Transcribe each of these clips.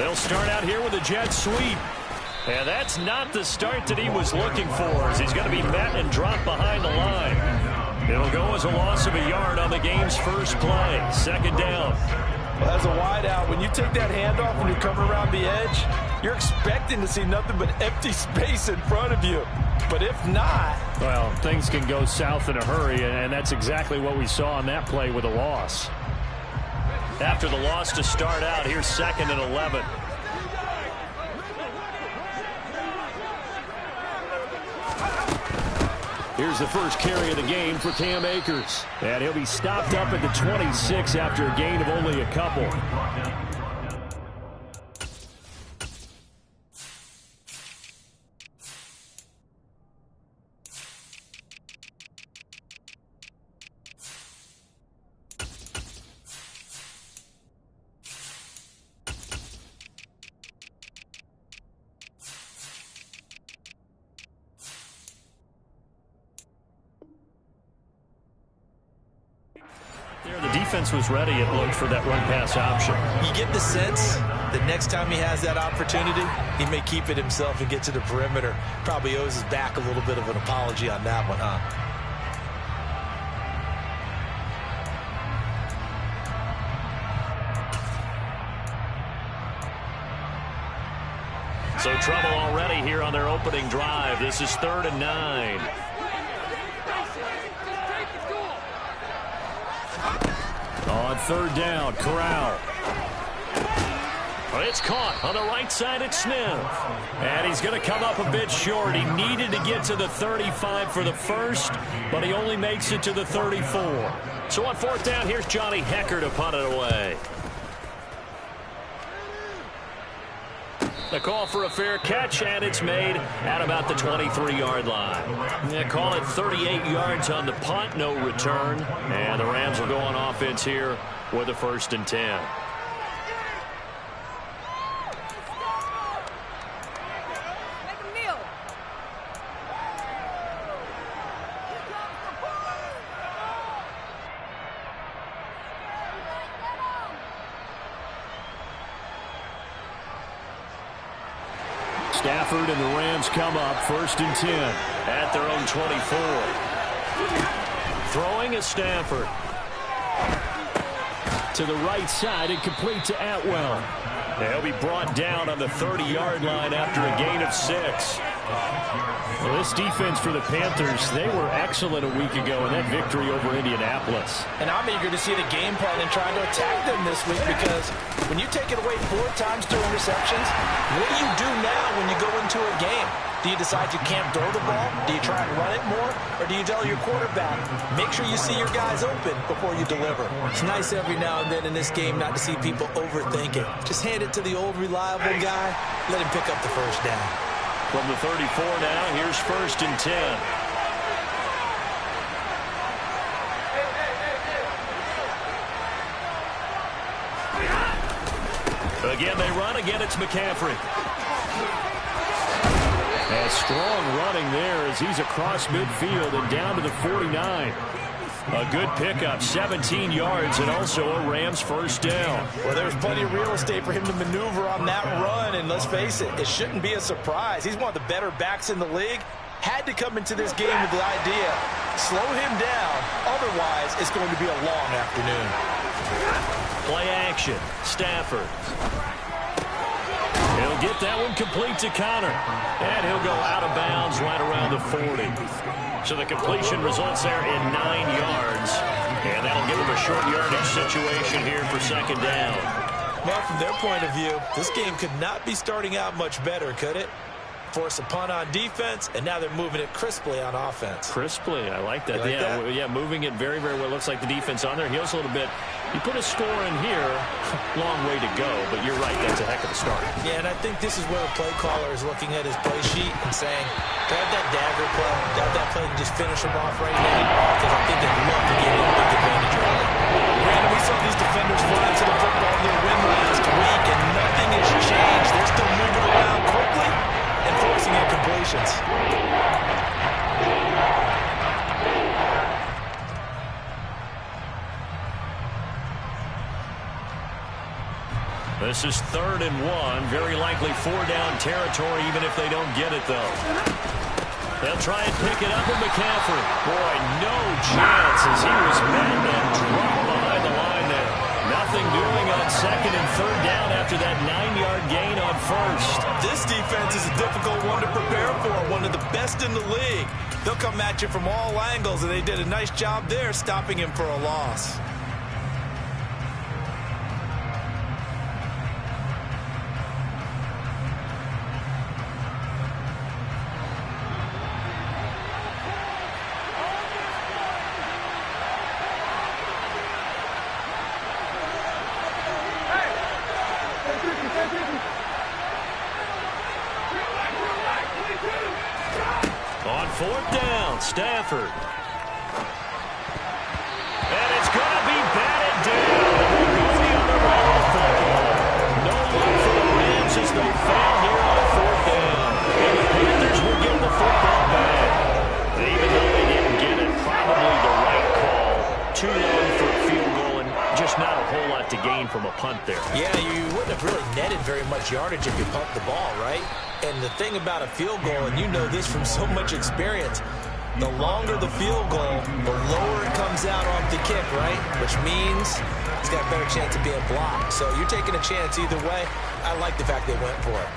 They'll start out here with a jet sweep. And that's not the start that he was looking for, as he's going to be met and dropped behind the line. It'll go as a loss of a yard on the game's first play. Second down. Well, as a wideout, when you take that handoff and you're coming around the edge, you're expecting to see nothing but empty space in front of you. But if not... Well, things can go south in a hurry, and that's exactly what we saw on that play with a loss. After the loss to start out, here's 2nd and 11. Here's the first carry of the game for Cam Akers. And he'll be stopped up at the 26 after a gain of only a couple. The defense was ready, it looked, for that run-pass option. You get the sense that next time he has that opportunity, he may keep it himself and get to the perimeter. Probably owes his back a little bit of an apology on that one, huh? So trouble already here on their opening drive. This is 3rd and 9. On 3rd down, Corral. It's caught on the right side at Smith. And he's going to come up a bit short. He needed to get to the 35 for the first, but he only makes it to the 34. So on 4th down, here's Johnny Hekker to punt it away. The call for a fair catch, and it's made at about the 23-yard line. They call it 38 yards on the punt, no return. And the Rams will go on offense here with a 1st and 10. Stafford and the Rams come up 1st and 10 at their own 24. Throwing is Stafford. To the right side and complete to Atwell. They'll be brought down on the 30-yard line after a gain of 6. Well, this defense for the Panthers, they were excellent a week ago in that victory over Indianapolis. And I'm eager to see the game plan and trying to attack them this week, because when you take it away 4 times through interceptions, what do you do now when you go into a game? Do you decide you can't throw the ball? Do you try and run it more? Or do you tell your quarterback, make sure you see your guys open before you deliver? It's nice every now and then in this game not to see people overthink it. Just hand it to the old reliable guy. Let him pick up the first down. From the 34 now, here's 1st and 10. Again, they run. Again, it's McCaffrey. And strong running there as he's across midfield and down to the 49. A good pickup, 17 yards, and also a Rams 1st down. Well, there's plenty of real estate for him to maneuver on that run, and let's face it, it shouldn't be a surprise. He's one of the better backs in the league. Had to come into this game with the idea, slow him down, otherwise it's going to be a long afternoon. Play action, Stafford. He'll get that one complete to Connor, and he'll go out of bounds right around the 40. So the completion results there in 9 yards. And that'll give them a short yardage situation here for 2nd down. Well, from their point of view, this game could not be starting out much better, could it? Force a punt on defense, and now they're moving it crisply on offense. Crisply, I like that. Like that? Yeah, moving it very, very well. Looks like the defense on there heals a little bit. You put a score in here, long way to go, but you're right, that's a heck of a start. Yeah, and I think this is where a play caller is looking at his play sheet and saying, grab that dagger play, grab that play and just finish him off right now, because I think they'd love to get a big advantage early. Brandon, we saw these defenders fly to the football near win last week, and nothing has changed. They're still moving around quickly and forcing incompletions. The This is 3rd and 1. Very likely 4-down territory, even if they don't get it, though. They'll try and pick it up with McCaffrey. Boy, no chance as he was met and dropped behind the line there. Nothing doing on 2nd and 3rd down after that 9-yard gain on 1st. This defense is a difficult one to prepare for, one of the best in the league. They'll come at you from all angles, and they did a nice job there stopping him for a loss. On 4th down, Stafford. And it's going to be batted down. They'll go the other way with football. No luck for the Rams as they fail here on 4th down. And the Panthers will get the football back. Even though they didn't get it, probably the right call. Too long for a field goal and just not a whole lot to gain from a punt there. Yeah, you wouldn't have really netted very much yardage if you pumped the ball, right? And the thing about a field goal, and you know this from so much experience, the longer the field goal, the lower it comes out off the kick, right? Which means it's got a better chance of being blocked. So you're taking a chance either way. I like the fact they went for it.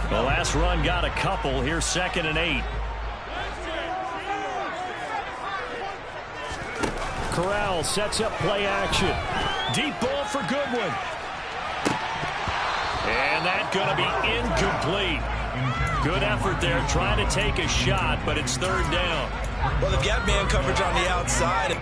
The last run got a couple. Here's 2nd and 8. Corral sets up play action. Deep ball for Goodwin. And that's going to be incomplete. Good effort there trying to take a shot, but it's 3rd down. Well, they've got man coverage on the outside.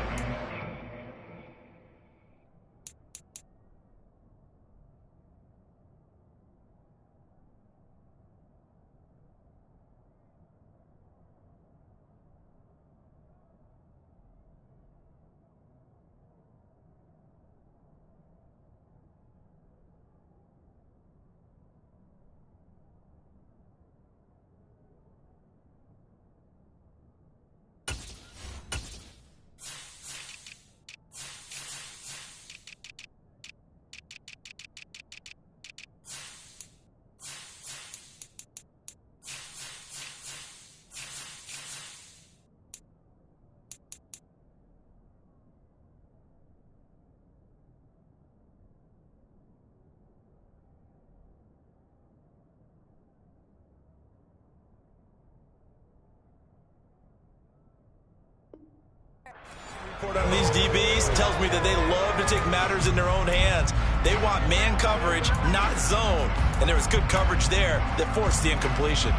On these DBs tells me that they love to take matters in their own hands. They want man coverage, not zone. And there was good coverage there that forced the incompletion.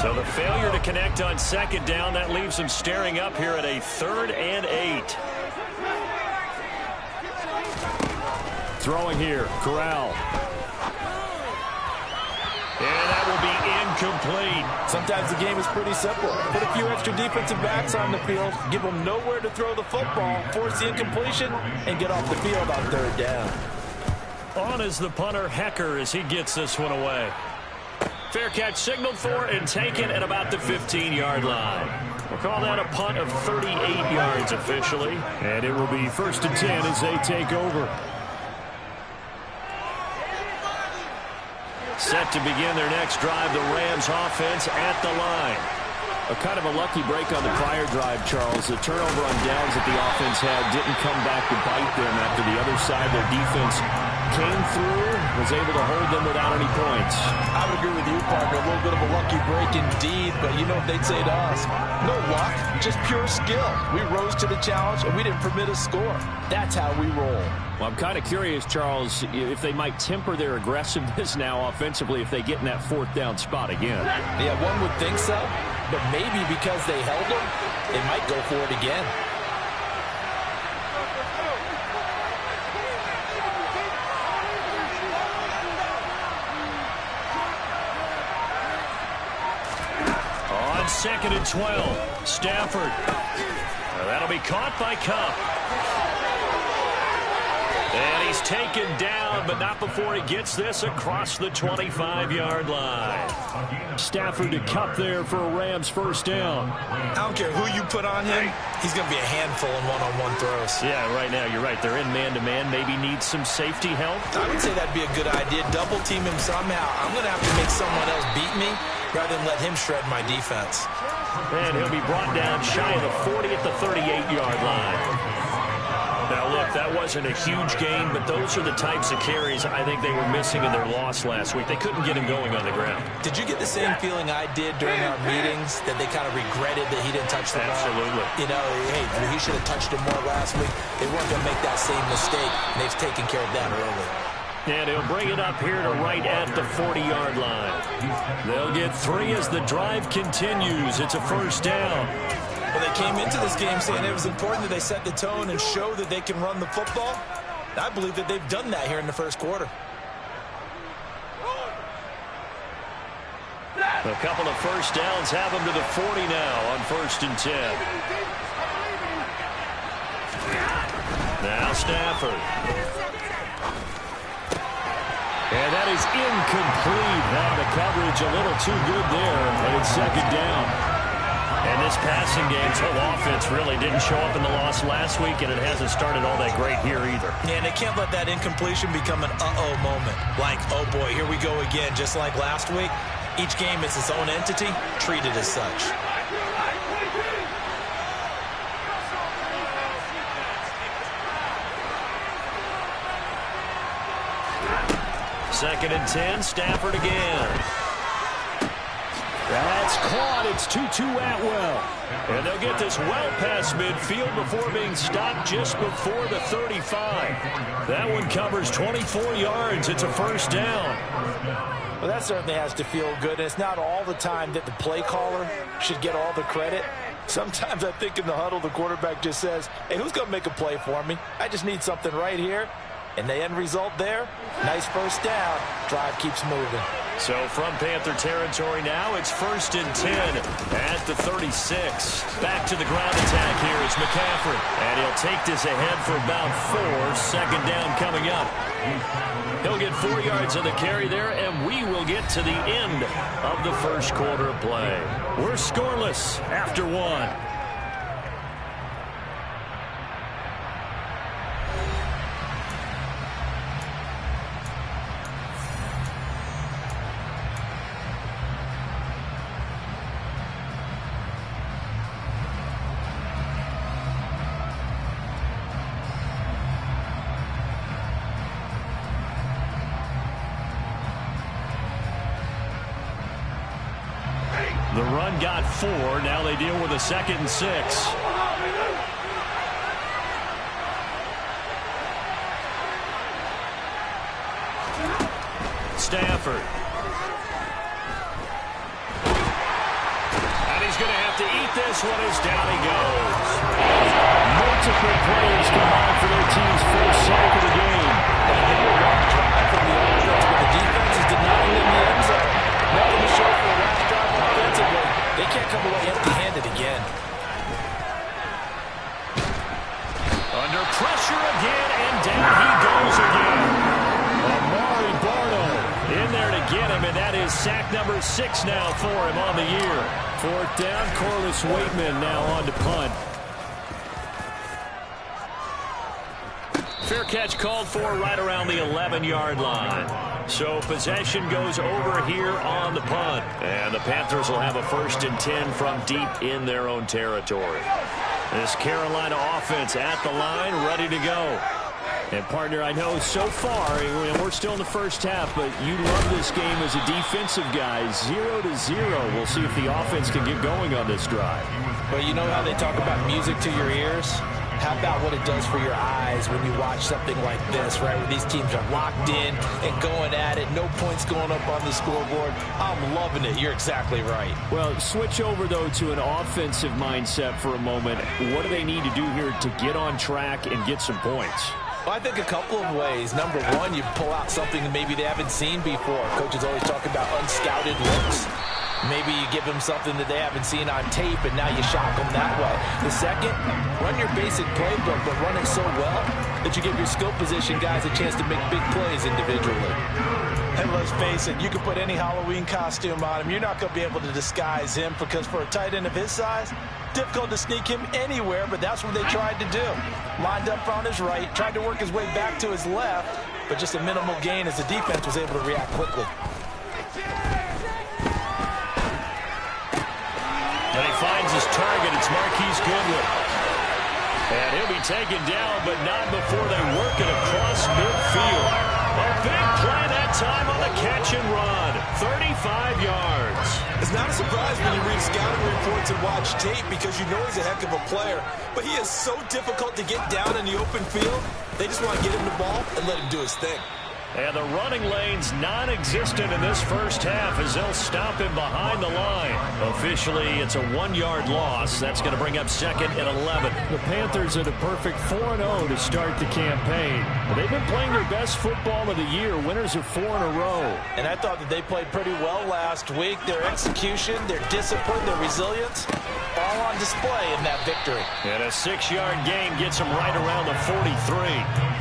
So the failure to connect on 2nd down, that leaves them staring up here at a 3rd and 8. Throwing here, Corral. And that will be incomplete. Sometimes the game is pretty simple. Put a few extra defensive backs on the field, give them nowhere to throw the football, force the incompletion, and get off the field on 3rd down. On is the punter, Hecker, as he gets this one away. Fair catch signaled for and taken at about the 15-yard line. We'll call that a punt of 38 yards officially. And it will be 1st and 10 as they take over. Set to begin their next drive, the Rams offense at the line. A kind of a lucky break on the prior drive, Charles. The turnover on downs that the offense had didn't come back to bite them after the other side. Their defense came through, was able to hold them without any points. I would agree with you, partner. A little bit of a lucky break indeed, but you know what they'd say to us? No luck, just pure skill. We rose to the challenge, and we didn't permit a score. That's how we roll. Well, I'm kind of curious, Charles, if they might temper their aggressiveness now offensively if they get in that 4th down spot again. Yeah, one would think so, but maybe because they held them, they might go for it again. On 2nd and 12, Stafford. Well, that'll be caught by Kupp. And he's taken down, but not before he gets this across the 25-yard line. Stafford to Kupp there for a Rams first down. I don't care who you put on him, he's going to be a handful in one-on-one throws. Yeah, right now, you're right. They're in man-to-man. Maybe need some safety help. I would say that'd be a good idea. Double team him somehow. I'm going to have to make someone else beat me rather than let him shred my defense. And he'll be brought down shy of the 40 at the 38-yard line. Now, look, that wasn't a huge gain, but those are the types of carries I think they were missing in their loss last week. They couldn't get him going on the ground. Did you get the same feeling I did during our meetings, that they kind of regretted that he didn't touch the ball? Absolutely. You know, hey, he should have touched it more last week. They weren't going to make that same mistake, and they've taken care of that early. And he'll bring it up here to right at the 40-yard line. They'll get 3 as the drive continues. It's a first down. Well, they came into this game saying it was important that they set the tone and show that they can run the football. I believe that they've done that here in the first quarter. A couple of first downs have them to the 40 now on 1st and 10. Now Stafford. And that is incomplete. Now the coverage a little too good there, and it's 2nd down. And this passing game's whole offense really didn't show up in the loss last week, and it hasn't started all that great here either. Yeah, and they can't let that incompletion become an uh-oh moment. Like, oh boy, here we go again, just like last week. Each game is its own entity, treated as such. Second and 10, Stafford again. That's caught. It's Tutu Atwell. And they'll get this well past midfield before being stopped just before the 35. That one covers 24 yards. It's a first down. Well, that certainly has to feel good. And it's not all the time that the play caller should get all the credit. Sometimes I think in the huddle, the quarterback just says, hey, who's going to make a play for me? I just need something right here. And the end result there, nice first down. Drive keeps moving. So from Panther territory now, it's 1st and 10 at the 36. Back to the ground attack here is McCaffrey. And he'll take this ahead for about 4. 2nd down coming up. He'll get 4 yards on the carry there, and we will get to the end of the first quarter of play. We're scoreless after 1. The run got 4. Now they deal with a 2nd and 6. Stafford. And he's going to have to eat this one as down he goes. Multiple players combined for their team's first sack of the game. The defense is denying them the end zone. Nothing to show for the last drive offensively. They can't come away empty-handed again. Under pressure again, and down he goes again. Amari Barno in there to get him, and that is sack number 6 now for him on the year. 4th down, Corliss Waitman now on to punt. Fair catch called for right around the 11-yard line. So possession goes over here on the punt. And the Panthers will have a 1st and 10 from deep in their own territory. This Carolina offense at the line, ready to go. And, partner, I know so far, we're still in the first half, but you love this game as a defensive guy. 0-0. We'll see if the offense can get going on this drive. Well, you know how they talk about music to your ears? How about what it does for your eyes when you watch something like this, right, where these teams are locked in and going at it, no points going up on the scoreboard. I'm loving it. You're exactly right. Well, switch over, though, to an offensive mindset for a moment. What do they need to do here to get on track and get some points? Well, I think a couple of ways. Number one, you pull out something that maybe they haven't seen before. Coaches always talk about unscouted looks. Maybe you give them something that they haven't seen on tape, and now you shock them that way. The second, run your basic playbook, but run it so well that you give your skill position guys a chance to make big plays individually. And let's face it, you can put any Halloween costume on him. You're not going to be able to disguise him, because for a tight end of his size, difficult to sneak him anywhere, but that's what they tried to do. Lined up on his right, tried to work his way back to his left, but just a minimal gain as the defense was able to react quickly. And he finds his target. It's Marquise Goodwin. And he'll be taken down, but not before they work it across midfield. A big play that time on the catch and run. 35 yards. It's not a surprise when you read scouting reports and watch tape, because you know he's a heck of a player. But he is so difficult to get down in the open field. They just want to get him the ball and let him do his thing. And the running lane's non-existent in this first half as they'll stop him behind the line. Officially, it's a 1-yard loss. That's going to bring up 2nd and 11. The Panthers are the perfect 4-0 to start the campaign. They've been playing their best football of the year. Winners of 4 in a row. And I thought that they played pretty well last week. Their execution, their discipline, their resilience, all on display in that victory. And a 6-yard gain gets them right around the 43.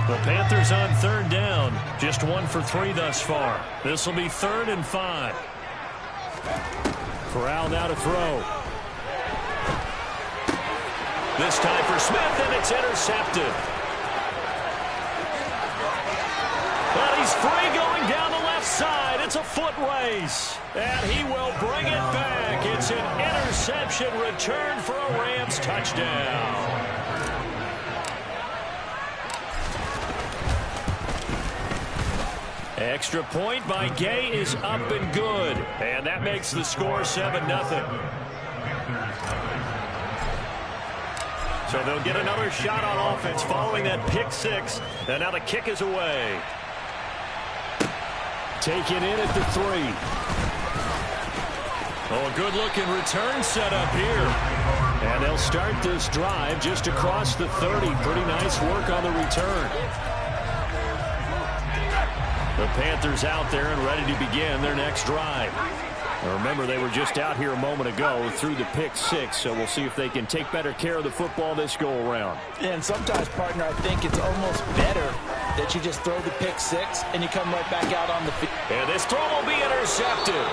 The Panthers on 3rd down. Just 1 for 3 thus far. This will be 3rd and 5. Corral now to throw. This time for Smith, and it's intercepted. But he's free going down the left side. It's a foot race. And he will bring it back. It's an interception return for a Rams touchdown. Extra point by Gay is up and good. And that makes the score 7-0. So they'll get another shot on offense following that pick 6. And now the kick is away. Taken in at the 3. Oh, a good-looking return set up here. And they'll start this drive just across the 30. Pretty nice work on the return. The Panthers out there and ready to begin their next drive. Now remember, they were just out here a moment ago through the pick 6, so we'll see if they can take better care of the football this go-around. And sometimes, partner, I think it's almost better that you just throw the pick 6 and you come right back out on the field. And this throw will be intercepted.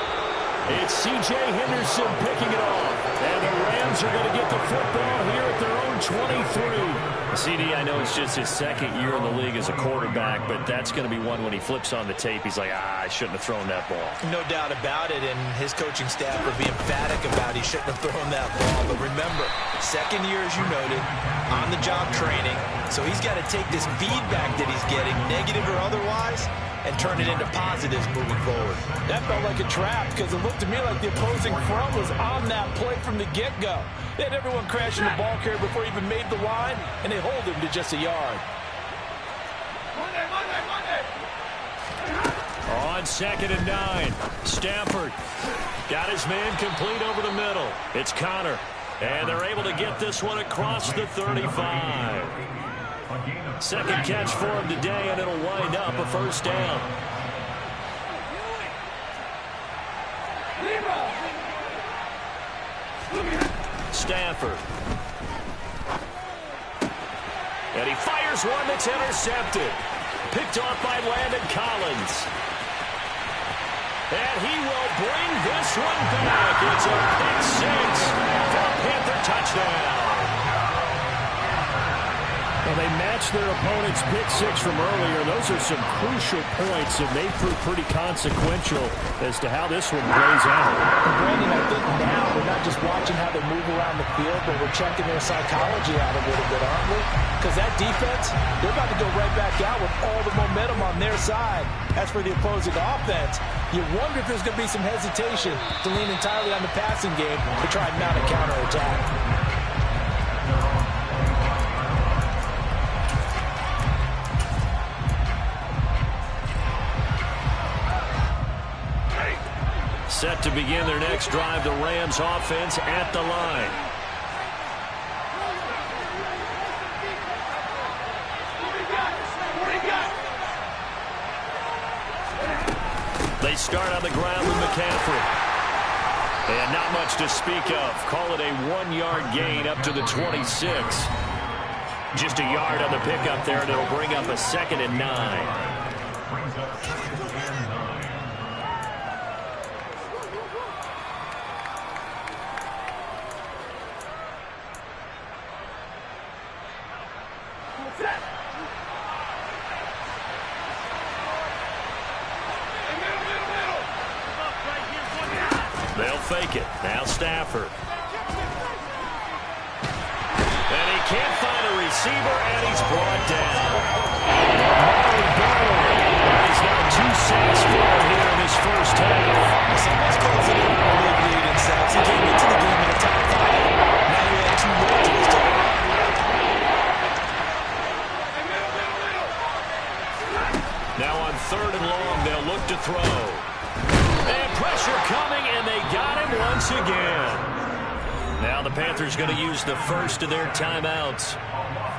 It's C.J. Henderson picking it off. And the Rams are going to get the football here at their own 23. CD, I know it's just his 2nd year in the league as a quarterback, but that's going to be one when he flips on the tape. He's like, I shouldn't have thrown that ball. No doubt about it, and his coaching staff would be emphatic about he shouldn't have thrown that ball. But remember, 2nd year, as you noted, on-the-job training. So he's got to take this feedback that he's getting, negative or otherwise, and turn it into positives moving forward. That felt like a trap, because it looked to me like the opposing front was on that play from the get-go. They had everyone crashing the ball carrier before he even made the line, and they hold him to just a yard. On 2nd and 9, Stafford got his man complete over the middle. It's Connor, and they're able to get this one across the 35. 2nd catch for him today, and it'll wind up a 1st down. Stafford. And he fires one that's intercepted. Picked off by Landon Collins. And he will bring this one back. It's a pick 6 for a Panther touchdown. Well, they matched their opponent's pick 6 from earlier. Those are some crucial points, and they prove pretty consequential as to how this one plays out. And Brandon, I think now we're not just watching how they move around the field, but we're checking their psychology out a little bit, aren't we? Because that defense, they're about to go right back out with all the momentum on their side. As for the opposing offense, you wonder if there's going to be some hesitation to lean entirely on the passing game to try and mount a counterattack. Set to begin their next drive, the Rams offense at the line. start on the ground with McCaffrey. And not much to speak of. Call it a 1-yard gain up to the 26. Just a yard on the pickup there, and it'll bring up a 2nd and 9. They'll fake it. Now Stafford. And he can't find a receiver, and he's brought down. He's now 2 sacks for him here in his first half. Someone's closing in on the lead in sacks. He came into the game in the top 5. Now he had 2 more to his total. Now on 3rd and long, they'll look to throw. And pressure coming, and they got him once again. Now the Panthers going to use the first of their timeouts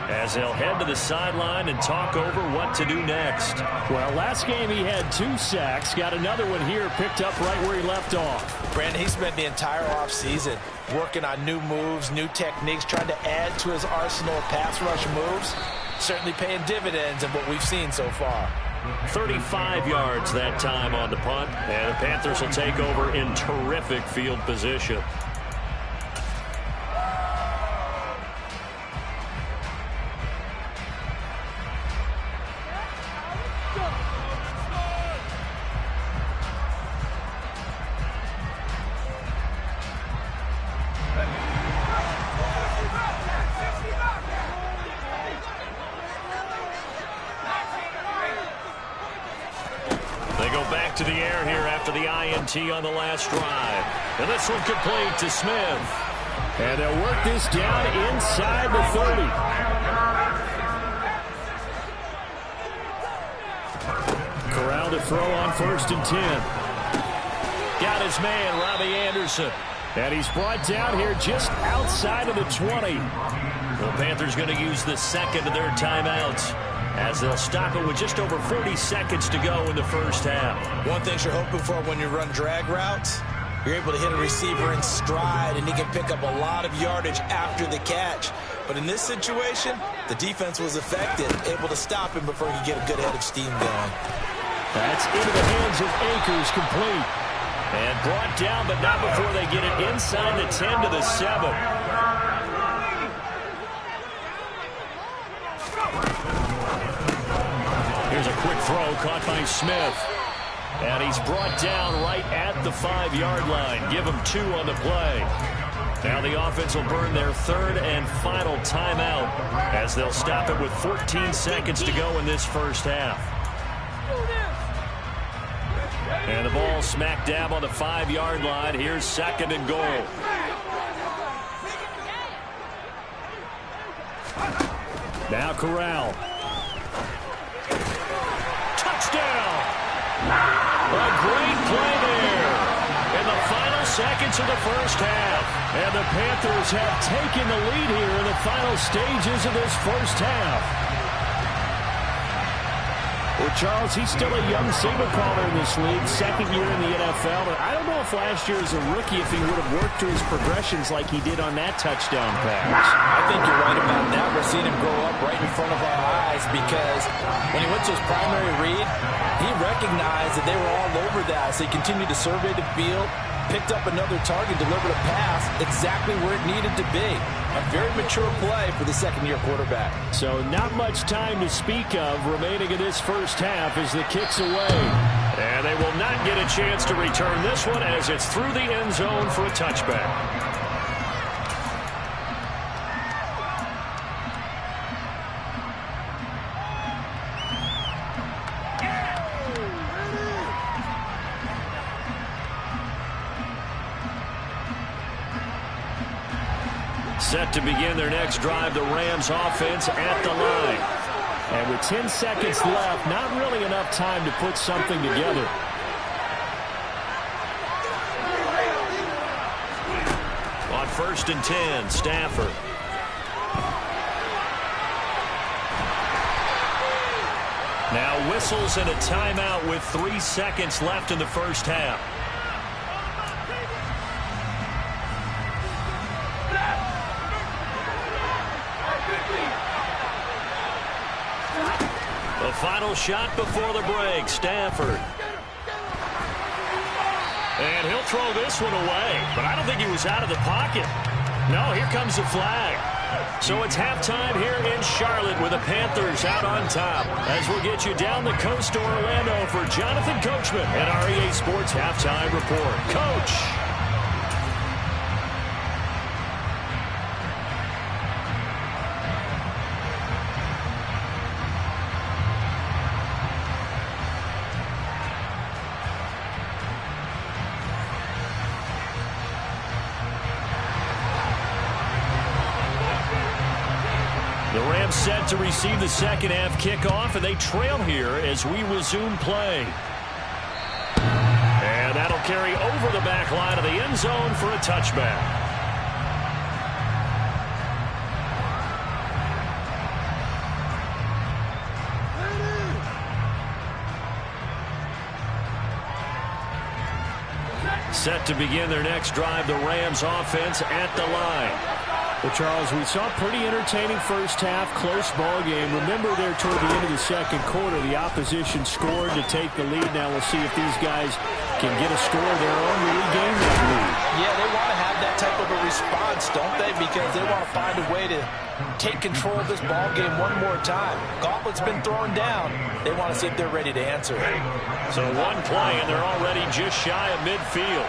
as they'll head to the sideline and talk over what to do next. Well, last game he had 2 sacks. Got another one here, picked up right where he left off. Brandon, he spent the entire offseason working on new moves, new techniques, trying to add to his arsenal of pass rush moves. Certainly paying dividends in what we've seen so far. 35 yards that time on the punt, and the Panthers will take over in terrific field position. To the air here after the INT on the last drive. And this one complete to Smith. And they'll work this down inside the 30. Corral to throw on 1st and 10. Got his man, Robbie Anderson. And he's brought down here just outside of the 20. The Panthers going to use the 2nd of their timeouts, as they'll stop it with just over 40 seconds to go in the first half. One thing you're hoping for when you run drag routes, you're able to hit a receiver in stride, and he can pick up a lot of yardage after the catch. But in this situation, the defense was effective, able to stop him before he could get a good head of steam going. That's into the hands of Akers, complete. And brought down, but not before they get it inside the 10 to the 7. Here's a quick throw caught by Smith. And he's brought down right at the 5-yard line. Give him 2 on the play. Now the offense will burn their 3rd and final timeout, as they'll stop it with 14 seconds to go in this first half. And the ball smack dab on the 5-yard line. Here's 2nd and goal. Now Corral. Touchdown! A great play there in the final seconds of the first half. And the Panthers have taken the lead here in the final stages of this first half. Well, Charles, he's still a young signal caller in this league, 2nd year in the NFL. But I don't know if last year as a rookie, if he would have worked through his progressions like he did on that touchdown pass. I think you're right about that. We're seeing him grow up right in front of our eyes, because when he went to his primary read, he recognized that they were all over that. So he continued to survey the field, picked up another target, delivered a pass exactly where it needed to be. A very mature play for the 2nd-year quarterback. So not much time to speak of remaining in this first half as the kick's away. And they will not get a chance to return this one, as it's through the end zone for a touchback. Set to begin their next drive, the Rams offense at the line. And with 10 seconds left, not really enough time to put something together. On 1st and 10, Stafford. Now whistles and a timeout with 3 seconds left in the first half. The final shot before the break, Stafford. And he'll throw this one away, but I don't think he was out of the pocket. No, here comes the flag. So it's halftime here in Charlotte with the Panthers out on top. As we'll get you down the coast to Orlando for Jonathan Coachman and our EA Sports Halftime Report. Coach. The Rams set to receive the second half kickoff, and they trail here as we resume play. And that'll carry over the back line of the end zone for a touchback. Set to begin their next drive, the Rams offense at the line. Well, Charles, we saw a pretty entertaining first half, close ball game. Remember there toward the end of the second quarter, the opposition scored to take the lead. Now we'll see if these guys can get a score of their own to regain that lead. Yeah, they want to have that type of a response, don't they? Because they want to find a way to take control of this ball game one more time. Gauntlet's been thrown down. They want to see if they're ready to answer it. So one play, and they're already just shy of midfield.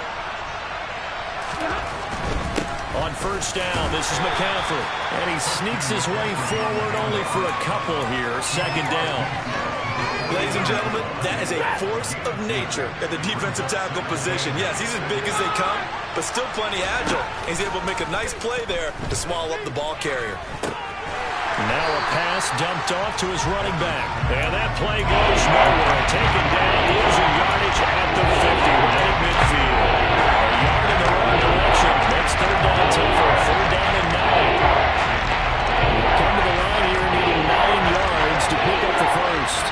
On first down, this is McCaffrey. And he sneaks his way forward only for a couple here. Second down. Ladies and gentlemen, that is a force of nature at the defensive tackle position. Yes, he's as big as they come, but still plenty agile. He's able to make a nice play there to swallow up the ball carrier. Now a pass dumped off to his running back. And that play goes nowhere. Taken down, losing yardage at the 50, right at midfield. A yard in the wrong direction. Next third down, time for a 4th down and 9. Come to the line here, needing 9 yards to pick up the first.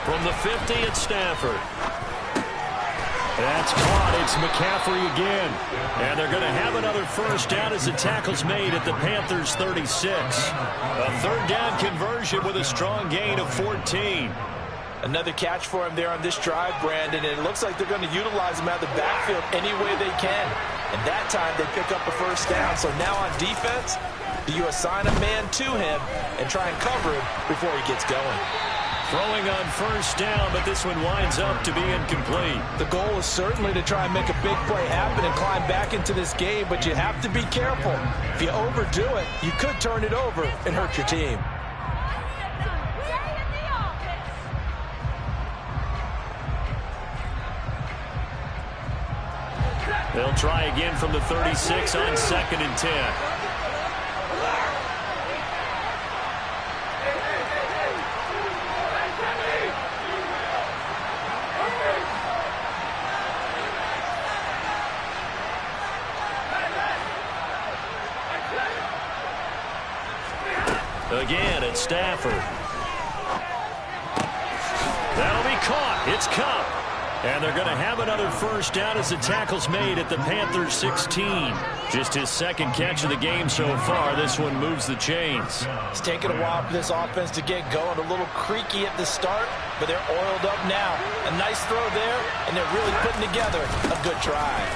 From the 50, it's Stafford. That's caught. It's McCaffrey again. And they're going to have another first down as the tackle's made at the Panthers' 36. A 3rd down conversion with a strong gain of 14. Another catch for him there on this drive, Brandon, and it looks like they're going to utilize him out of the backfield any way they can. And that time they pick up a first down. So now on defense, do you assign a man to him and try and cover him before he gets going? Throwing on first down, but this one winds up to be incomplete. The goal is certainly to try and make a big play happen and climb back into this game, but you have to be careful. If you overdo it, you could turn it over and hurt your team. They'll try again from the 36 on 2nd and 10. Again, it's Stafford. That'll be caught. It's Kupp. And they're going to have another first down as the tackle's made at the Panthers' 16. Just his 2nd catch of the game so far. This one moves the chains. It's taken a while for this offense to get going. A little creaky at the start, but they're oiled up now. A nice throw there, and they're really putting together a good drive.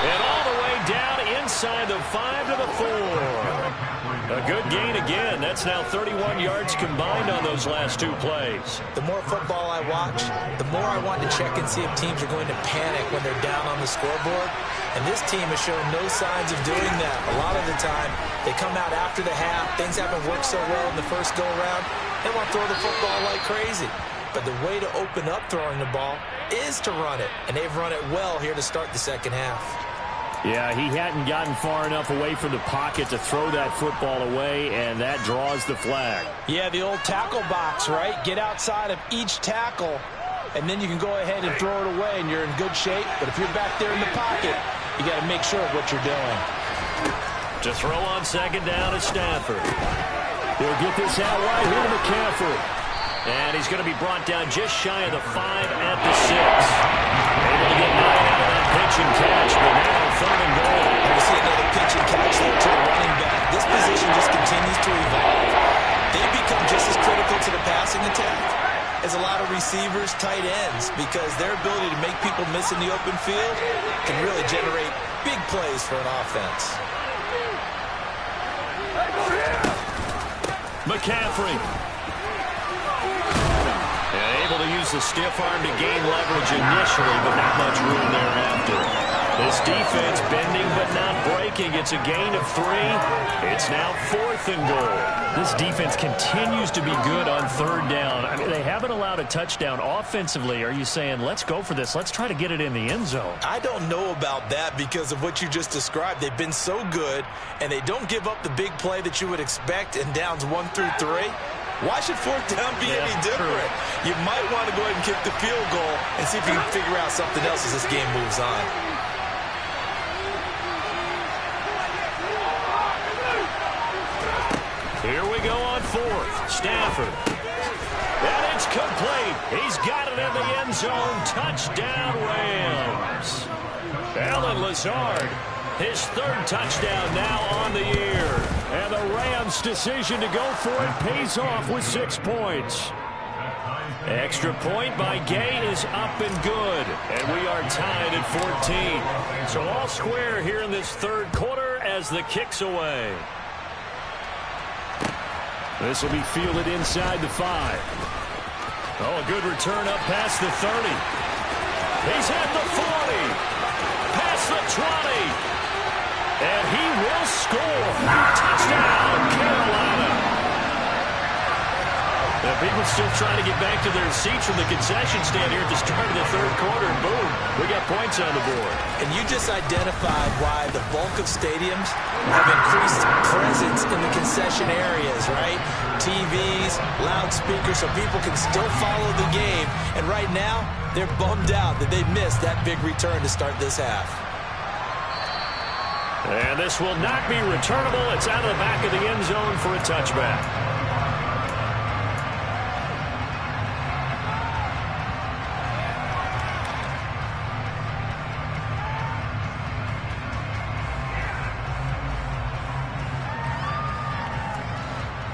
And all the way down inside the 5 to the 4. A good gain again. That's now 31 yards combined on those last 2 plays. The more football I watch, the more I want to check and see if teams are going to panic when they're down on the scoreboard. And this team has shown no signs of doing that. A lot of the time, they come out after the half. Things haven't worked so well in the first go-around. They want to throw the football like crazy. But the way to open up throwing the ball is to run it. And they've run it well here to start the second half. Yeah, he hadn't gotten far enough away from the pocket to throw that football away, and that draws the flag. Yeah, the old tackle box, right? Get outside of each tackle and then you can go ahead and throw it away, and you're in good shape. But if you're back there in the pocket, you got to make sure of what you're doing. To throw on second down is Stafford. He'll get this out wide here to McCaffrey. And he's going to be brought down just shy of the 5 at the 6. Able to get 9 out of that pitch and catch, but now third and goal. We see another pitch and catch there to the running back. This position just continues to evolve. They become just as critical to the passing attack as a lot of receivers, tight ends, because their ability to make people miss in the open field can really generate big plays for an offense. McCaffrey. And able to use the stiff arm to gain leverage initially, but not much room thereafter. This defense bending but not breaking. It's a gain of 3. It's now 4th and goal. This defense continues to be good on third down. I mean, they haven't allowed a touchdown offensively. Are you saying, let's go for this? Let's try to get it in the end zone. I don't know about that because of what you just described. They've been so good, and they don't give up the big play that you would expect in downs 1 through 3. Why should 4th down be any different? You might want to go ahead and kick the field goal and see if you can figure out something else as this game moves on. Here we go on 4th. Stafford. And it's complete. He's got it in the end zone. Touchdown, Rams. Allen Lazard, his 3rd touchdown now on the year. And the Rams' decision to go for it pays off with 6 points. Extra point by Gay is up and good. And we are tied at 14. So all square here in this 3rd quarter as the kick's away. This will be fielded inside the 5. Oh, a good return up past the 30. He's at the 40. Past the 20. And he will score. Touchdown, Carolina. Now, people still trying to get back to their seats from the concession stand here at the start of the 3rd quarter. And boom, we got points on the board. And you just identified why the bulk of stadiums have increased presence in the concession areas, right? TVs, loudspeakers, so people can still follow the game. And right now, they're bummed out that they missed that big return to start this half. And this will not be returnable. It's out of the back of the end zone for a touchback.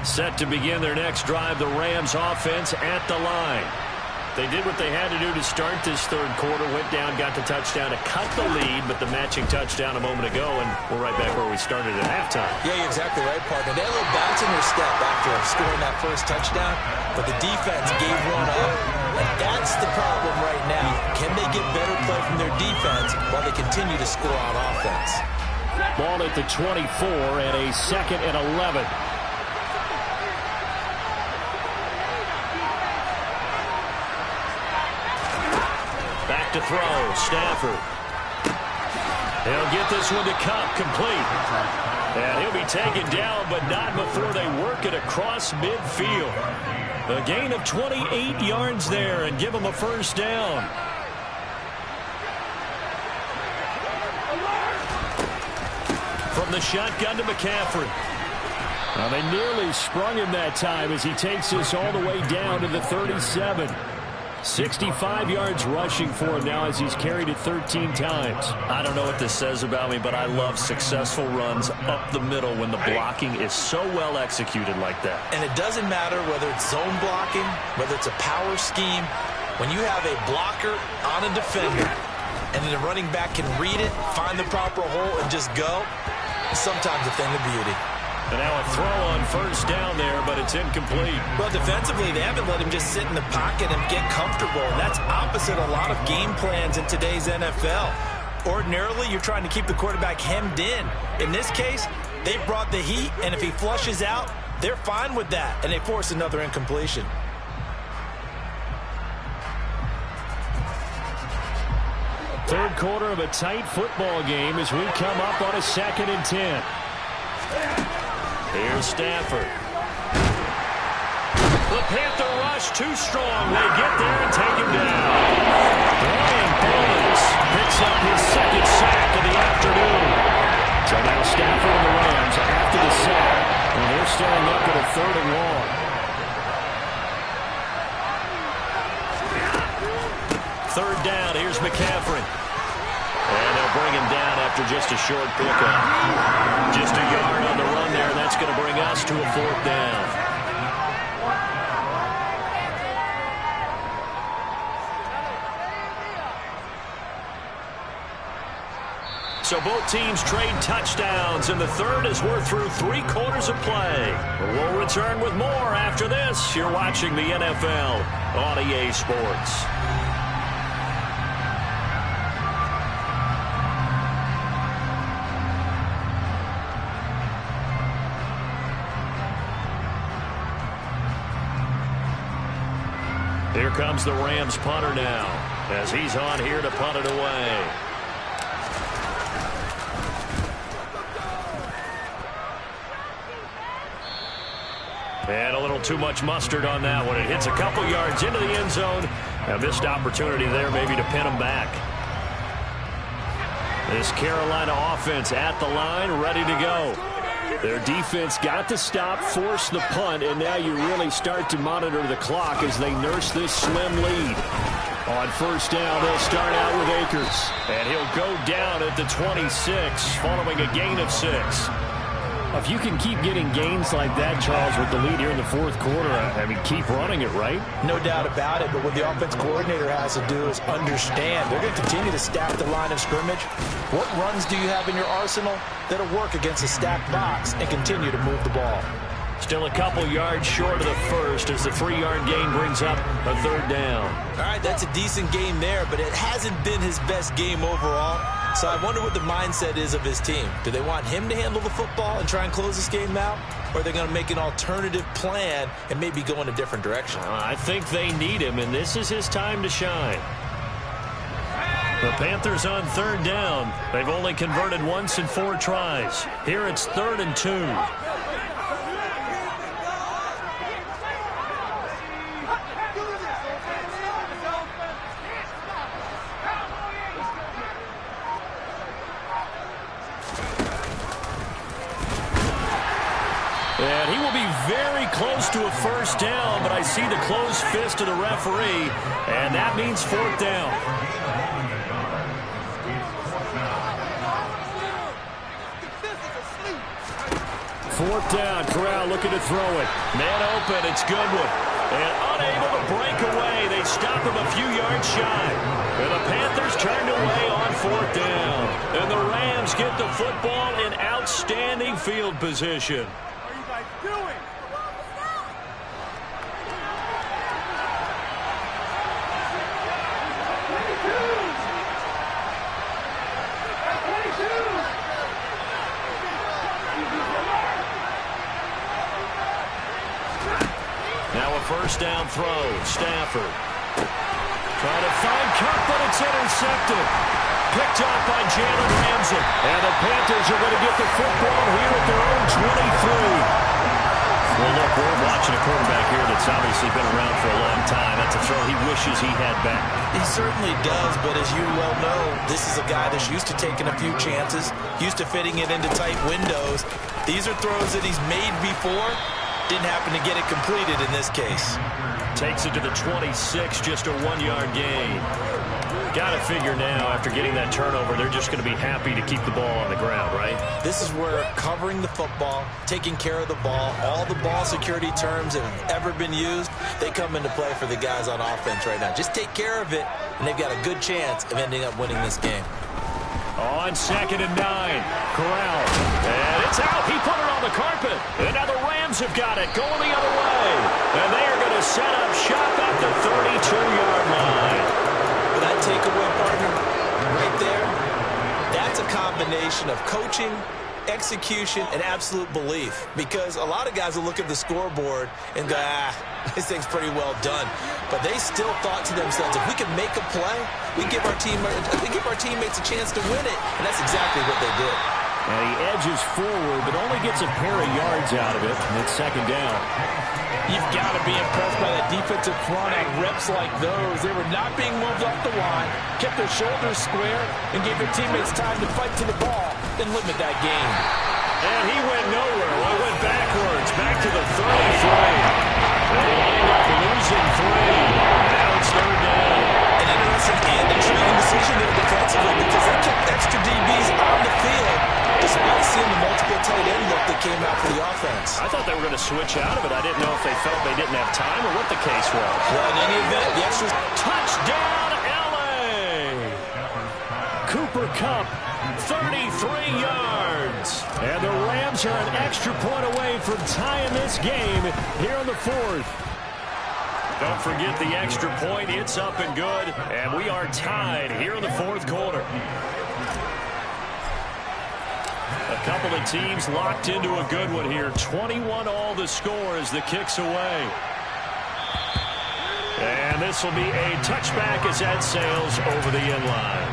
Set to begin their next drive, the Rams offense at the line. They did what they had to do to start this 3rd quarter, went down, got the touchdown to cut the lead, but the matching touchdown a moment ago, and we're right back where we started at halftime. Yeah, you're exactly right, partner. They had a little bounce in their step after scoring that first touchdown, but the defense gave one up, and that's the problem right now. Can they get better play from their defense while they continue to score on offense? Ball at the 24 and a 2nd and 11. Back to throw, Stafford. He'll get this one to Kupp, complete. And he'll be taken down, but not before they work it across midfield. A gain of 28 yards there and give him a 1st down. From the shotgun to McCaffrey. Well, they nearly sprung him that time as he takes this all the way down to the 37. 65 yards rushing for him now as he's carried it 13 times. I don't know what this says about me, but I love successful runs up the middle when the blocking is so well executed like that. And it doesn't matter whether it's zone blocking, whether it's a power scheme. When you have a blocker on a defender and then the running back can read it, find the proper hole, and just go, it's sometimes a thing of beauty. And now a throw on 1st down there, but it's incomplete. Well, defensively, they haven't let him just sit in the pocket and get comfortable. And that's opposite a lot of game plans in today's NFL. Ordinarily, you're trying to keep the quarterback hemmed in. In this case, they brought the heat, and if he flushes out, they're fine with that, and they force another incompletion. Third quarter of a tight football game as we come up on a 2nd and 10. Here's Stafford. The Panther rush rush too strong. They get there and take him down. Brian Burns picks up his second sack of the afternoon. So now Stafford and the Rams after the sack. And they're staying up at a 3rd and long. Third down, here's McCaffrey. And they'll bring him down after just a short pickup. Just a yard on the run there. That's going to bring us to a 4th down. So both teams trade touchdowns, and the third as we're through 3 quarters of play. We'll return with more after this. You're watching the NFL on EA Sports. Here comes the Rams punter now, as he's on here to punt it away. And a little too much mustard on that one. It hits a couple yards into the end zone. A missed opportunity there maybe to pin him back. This Carolina offense at the line, ready to go. Their defense got the stop, forced the punt, and now you really start to monitor the clock as they nurse this slim lead. On first down, they'll start out with Akers. And he'll go down at the 26, following a gain of 6. If you can keep getting gains like that, Charles, with the lead here in the 4th quarter, I mean, keep running it, right? No doubt about it, but what the offense coordinator has to do is understand. They're going to continue to stack the line of scrimmage. What runs do you have in your arsenal that'll work against a stacked box and continue to move the ball? Still a couple yards short of the first as the 3-yard gain brings up a 3rd down. All right, that's a decent game there, but it hasn't been his best game overall. So I wonder what the mindset is of his team. Do they want him to handle the football and try and close this game out? Or are they going to make an alternative plan and maybe go in a different direction? I think they need him, and this is his time to shine. The Panthers on 3rd down. They've only converted once in 4 tries. Here it's 3rd and 2. And he will be very close to a first down, but I see the closed fist of the referee, and that means 4th down. Fourth down, Corral looking to throw it. Man open, it's Goodwin. And unable to break away, they stop him a few yards shy. And the Panthers turned away on 4th down. And the Rams get the football in outstanding field position. Doing? Now a first down throw. Stafford trying to find Kupp, but it's intercepted. Picked up by Jalen Ramsey. And the Panthers are going to get the football here at their own 23. Well, look, we're watching a quarterback here that's obviously been around for a long time. That's a throw he wishes he had back. He certainly does, but as you well know, this is a guy that's used to taking a few chances, used to fitting it into tight windows. These are throws that he's made before. Didn't happen to get it completed in this case. Takes it to the 26, just a 1-yard gain. Got to figure now, after getting that turnover, they're just going to be happy to keep the ball on the ground, right? This is where covering the football, taking care of the ball, all the ball security terms that have ever been used, they come into play for the guys on offense right now. Just take care of it, and they've got a good chance of ending up winning this game. On 2nd and 9, Corral. And it's out. He put it on the carpet. And now the Rams have got it, going the other way. And they are going to set up shop at the 32-yard line. That takeaway, partner, right there, that's a combination of coaching, execution, and absolute belief. Because a lot of guys will look at the scoreboard and go, this thing's pretty well done. But they still thought to themselves, if we can make a play, we give our teammates a chance to win it. And that's exactly what they did. And he edges forward, but only gets a pair of yards out of it. And it's 2nd down. You've got to be impressed by that defensive front on reps like those. They were not being moved off the line, kept their shoulders square, and gave their teammates time to fight to the ball and limit that game. And he went nowhere. Well, he went backwards, back to the 33. They wind up losing 3. Now it's third down. An interesting and intriguing decision there defensively because they kept extra DBs on the field despite seeing the multiple tight end look that came out for the offense. I thought they were going to switch out of it. I didn't know if they felt they didn't have time or what the case was. Well, in any event, the extra Touchdown, L.A. Cooper Kupp, 33 yards. And the Rams are an extra point away from tying this game here in the fourth. Don't forget the extra point. It's up and good. And we are tied here in the fourth quarter. A couple of teams locked into a good one here. 21-all the score as the kick's away. And this will be a touchback as that sails over the end line.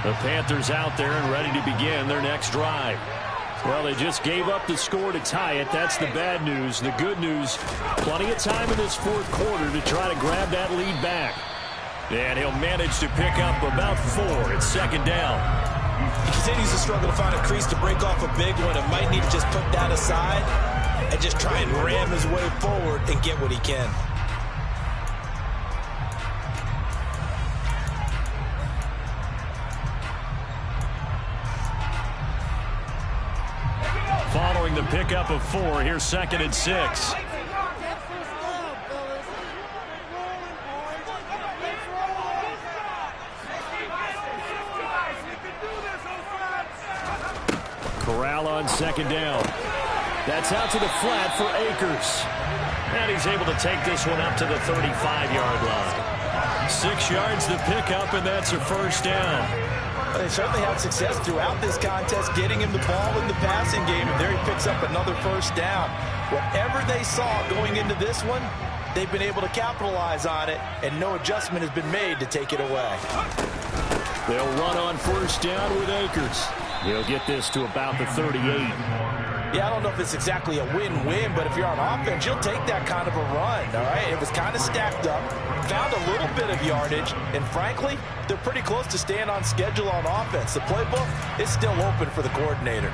The Panthers out there and ready to begin their next drive. Well, they just gave up the score to tie it. That's the bad news. The good news, plenty of time in this fourth quarter to try to grab that lead back. And he'll manage to pick up about 4. It's second down. He continues to struggle to find a crease to break off a big one and might need to just put that aside and just try and ram his way forward and get what he can. Following the pickup of 4, here's second and 6. Corral on second down. That's out to the flat for Akers. And he's able to take this one up to the 35-yard line. 6 yards to pick up, and that's a first down. They certainly had success throughout this contest, getting him the ball in the passing game, and there he picks up another first down. Whatever they saw going into this one, they've been able to capitalize on it, and no adjustment has been made to take it away. They'll run on first down with Akers. He'll get this to about the 38. Yeah, I don't know if it's exactly a win-win, but if you're on offense, you'll take that kind of a run, all right? It was kind of stacked up, found a little bit of yardage, and frankly, they're pretty close to staying on schedule on offense. The playbook is still open for the coordinator.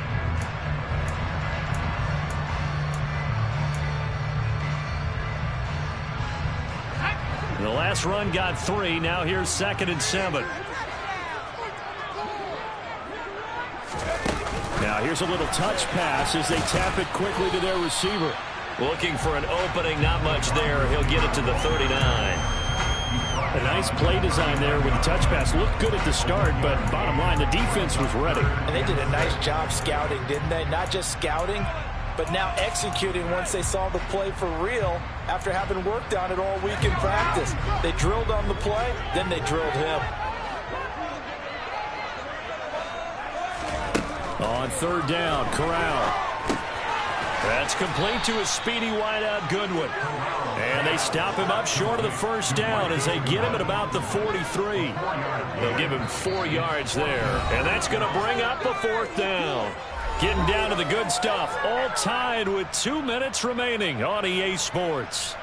The last run got 3. Now here's second and 7. Now here's a little touch pass as they tap it quickly to their receiver. Looking for an opening, not much there. He'll get it to the 39. A nice play design there with the touch pass. Looked good at the start, but bottom line, the defense was ready. And they did a nice job scouting, didn't they? Not just scouting, but now executing once they saw the play for real after having worked on it all week in practice. They drilled on the play, then they drilled him. On third down, Corral. That's complete to a speedy wideout Goodwin. And they stop him up short of the first down as they get him at about the 43. They'll give him 4 yards there. And that's going to bring up a fourth down. Getting down to the good stuff. All tied with 2 minutes remaining on EA Sports.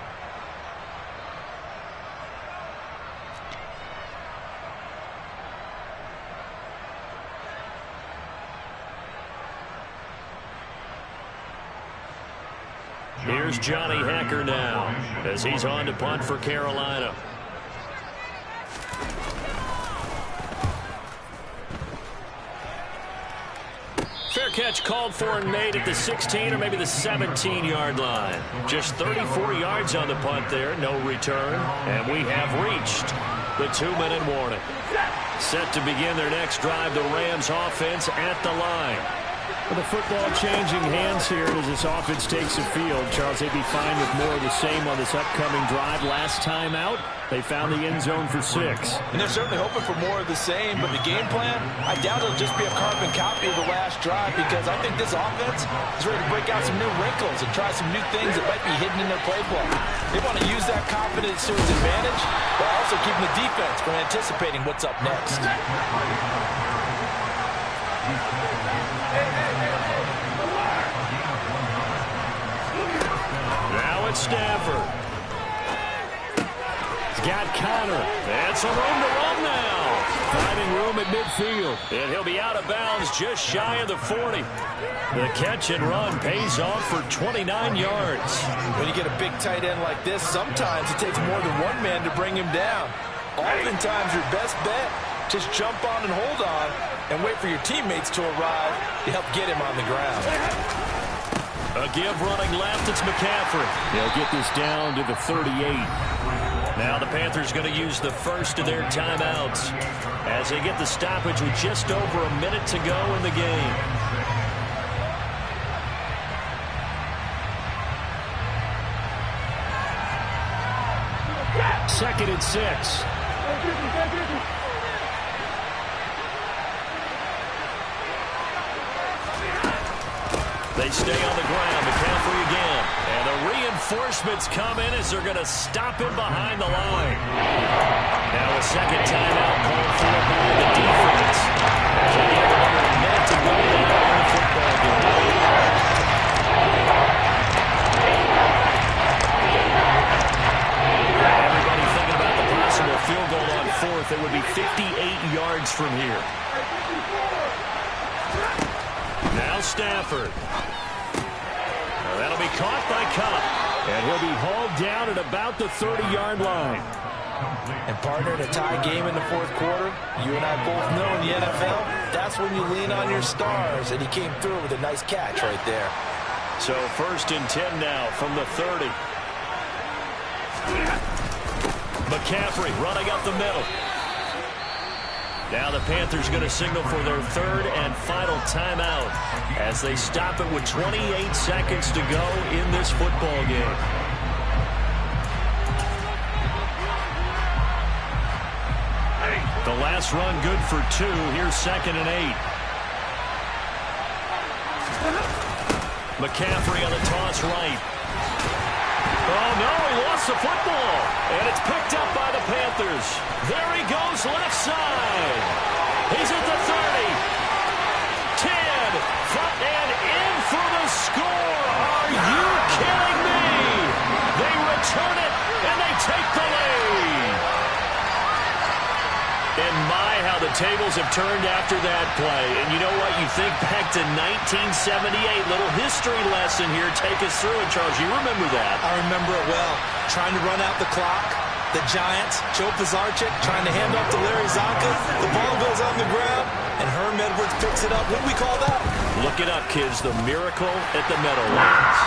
Here's Johnny Hekker now as he's on to punt for Carolina. Fair catch called for and made at the 16 or maybe the 17-yard line. Just 34 yards on the punt there, no return. And we have reached the 2-minute warning. Set to begin their next drive, the Rams offense at the line. With the football changing hands here as this offense takes the field. Charles, they'd be fine with more of the same on this upcoming drive. Last time out, they found the end zone for 6. And they're certainly hoping for more of the same, but the game plan, I doubt it'll just be a carbon copy of the last drive because I think this offense is ready to break out some new wrinkles and try some new things that might be hidden in their playbook. They want to use that confidence to its advantage, while also keeping the defense from anticipating what's up next. Now it's Stafford. He's got Connor. And some room to run now. Finding room at midfield. And he'll be out of bounds just shy of the 40. The catch and run pays off for 29 yards. When you get a big tight end like this, sometimes it takes more than one man to bring him down. Oftentimes your best bet, just jump on and hold on and wait for your teammates to arrive to help get him on the ground. A give running left, it's McCaffrey. They'll get this down to the 38. Now the Panthers going to use the first of their timeouts as they get the stoppage with just over a minute to go in the game. Second and 6. They stay on the ground. McCaffrey again. And the reinforcements come in as they're going to stop him behind the line. Now a second timeout called for by the defense. As they get under a minute to go now in the football game. Everybody thinking about the possible field goal on fourth. It would be 58 yards from here. Now Stafford. That'll be caught by Kupp. And he'll be hauled down at about the 30-yard line. And partner, in a tie game in the fourth quarter, you and I both know in the NFL, that's when you lean on your stars. And he came through with a nice catch right there. So first and 10 now from the 30. McCaffrey running up the middle. Now the Panthers going to signal for their third and final timeout as they stop it with 28 seconds to go in this football game. The last run good for 2. Here's second and 8. McCaffrey on the toss right. Oh, no, he lost the football. And it's picked up by the Panthers. There he goes, left side. He's at the 30. 10. Front and in for the score. Are you kidding me? They return it, and they take the lead. And my, how the tables have turned after that play. And you know what? You think back to 1978. Little history lesson here. Take us through it, Charles. You remember that. I remember it well. Trying to run out the clock. The Giants, Joe Pisarcik, trying to hand off to Larry Zonka. The ball goes on the ground, and Herm Edwards picks it up. What do we call that? Look it up, kids. The miracle at the Meadowlands.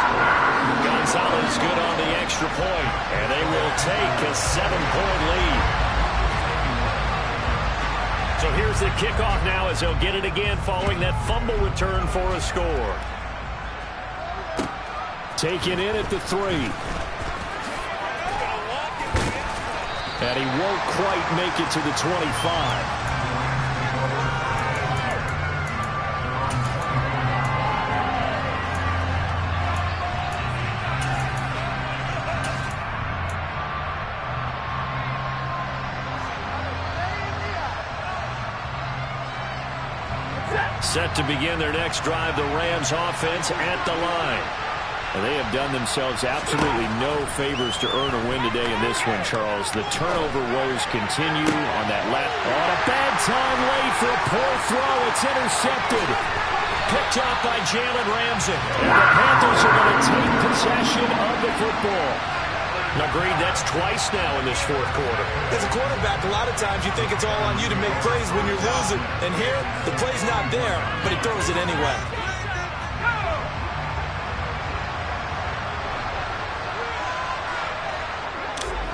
Gonzalez good on the extra point, and they will take a 7-point lead. So here's the kickoff now as they'll get it again following that fumble return for a score. Taken in at the 3. And he won't quite make it to the 25. Set to begin their next drive, the Rams offense at the line. And they have done themselves absolutely no favors to earn a win today in this one, Charles. The turnover woes continue on that lap. On a bad time late for a poor throw. It's intercepted. Picked up by Jalen Ramsey. And the Panthers are going to take possession of the football. Agreed, that's twice now in this fourth quarter. As a quarterback, a lot of times you think it's all on you to make plays when you're losing. And here, the play's not there, but he throws it anyway.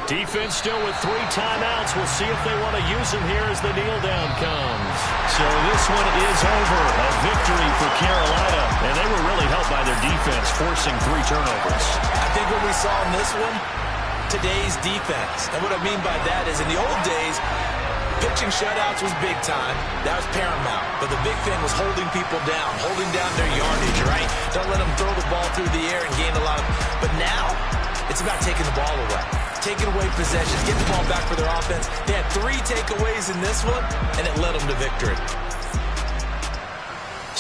Defense still with 3 timeouts. We'll see if they want to use them here as the kneel down comes. So this one is over. A victory for Carolina. And they were really helped by their defense, forcing 3 turnovers. I think what we saw in this one, today's defense. And what I mean by that is in the old days, pitching shutouts was big time. That was paramount. But the big thing was holding people down, holding down their yardage, right? Don't let them throw the ball through the air and gain a lot of... But now, it's about taking the ball away. Taking away possessions, getting the ball back for their offense. They had 3 takeaways in this one, and it led them to victory.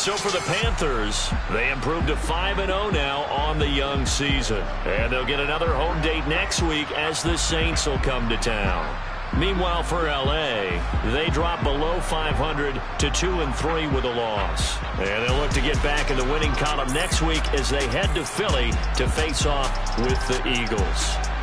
So for the Panthers, they improved to 5-0 now on the young season. And they'll get another home date next week as the Saints will come to town. Meanwhile, for L.A., they drop below 500 to 2-3 with a loss. And they'll look to get back in the winning column next week as they head to Philly to face off with the Eagles.